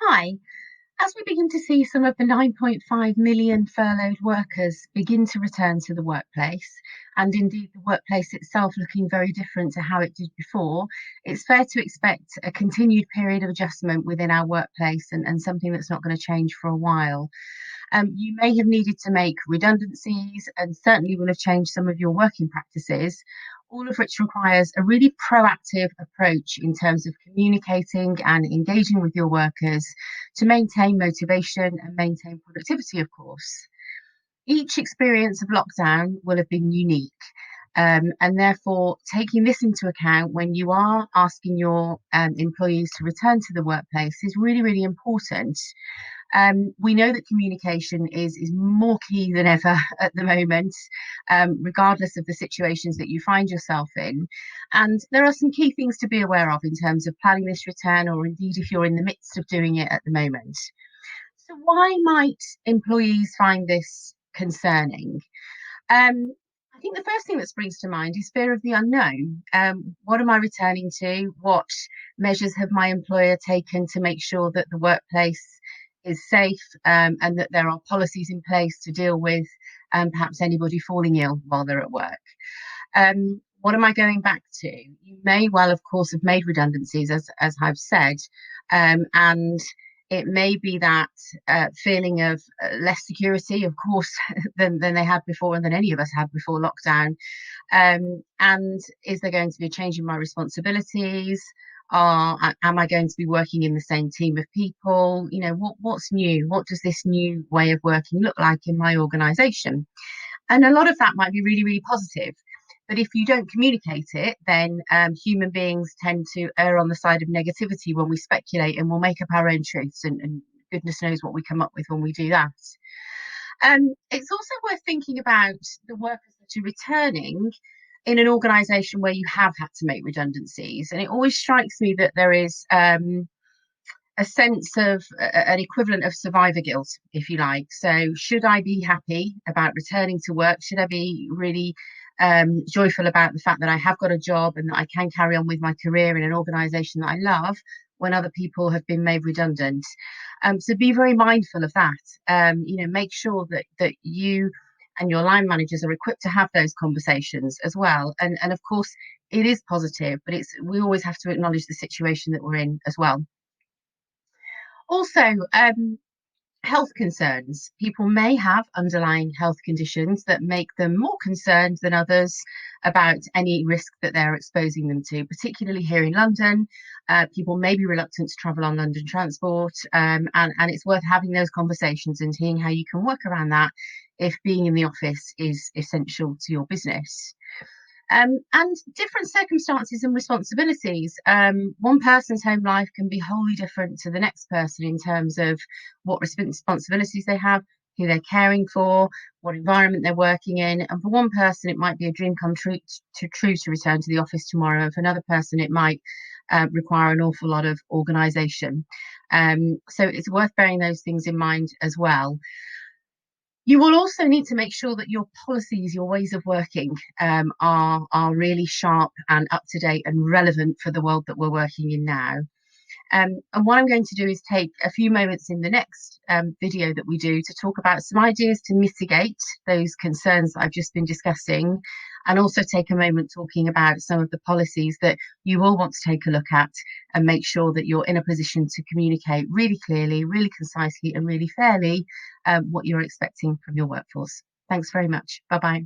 Hi. As we begin to see some of the 9.5 million furloughed workers begin to return to the workplace, and indeed the workplace itself looking very different to how it did before, it's fair to expect a continued period of adjustment within our workplace and something that's not going to change for a while. You may have needed to make redundancies and certainly will have changed some of your working practices, all of which requires a really proactive approach in terms of communicating and engaging with your workers to maintain motivation and maintain productivity, of course. Each experience of lockdown will have been unique. And therefore, taking this into account when you are asking your employees to return to the workplace is really, really important. We know that communication is more key than ever at the moment, regardless of the situations that you find yourself in. And there are some key things to be aware of in terms of planning this return, or indeed if you're in the midst of doing it at the moment. So, why might employees find this concerning? I think the first thing that springs to mind is fear of the unknown. What am I returning to? What measures have my employer taken to make sure that the workplace is safe, and that there are policies in place to deal with perhaps anybody falling ill while they're at work? What am I going back to? You may well, of course, have made redundancies, as I've said, and it may be that feeling of less security, of course, than they had before and than any of us had before lockdown. And is there going to be a change in my responsibilities? Am I going to be working in the same team of people? What's new? What does this new way of working look like in my organisation? And a lot of that might be really, really positive. But if you don't communicate it, then human beings tend to err on the side of negativity when we speculate, and we'll make up our own truths, and goodness knows what we come up with when we do that. It's also worth thinking about the workers that are returning in an organisation where you have had to make redundancies. And it always strikes me that there is a sense of an equivalent of survivor guilt, if you like. So, should I be happy about returning to work? Should I be really joyful about the fact that I have got a job and that I can carry on with my career in an organisation that I love when other people have been made redundant? So be very mindful of that. Make sure that you and your line managers are equipped to have those conversations as well. And of course, it is positive, but we always have to acknowledge the situation that we're in as well. Also, health concerns. People may have underlying health conditions that make them more concerned than others about any risk that they're exposing them to, particularly here in London. People may be reluctant to travel on London transport, and it's worth having those conversations and seeing how you can work around that if being in the office is essential to your business. And different circumstances and responsibilities. One person's home life can be wholly different to the next person in terms of what responsibilities they have, who they're caring for, what environment they're working in. And for one person, it might be a dream come true to return to the office tomorrow. For another person, it might require an awful lot of organisation. So it's worth bearing those things in mind as well. You will also need to make sure that your policies, your ways of working, are really sharp and up to date and relevant for the world that we're working in now. And what I'm going to do is take a few moments in the next video that we do to talk about some ideas to mitigate those concerns that I've just been discussing, and also take a moment talking about some of the policies that you will want to take a look at and make sure that you're in a position to communicate really clearly, really concisely, and really fairly what you're expecting from your workforce. Thanks very much. Bye bye.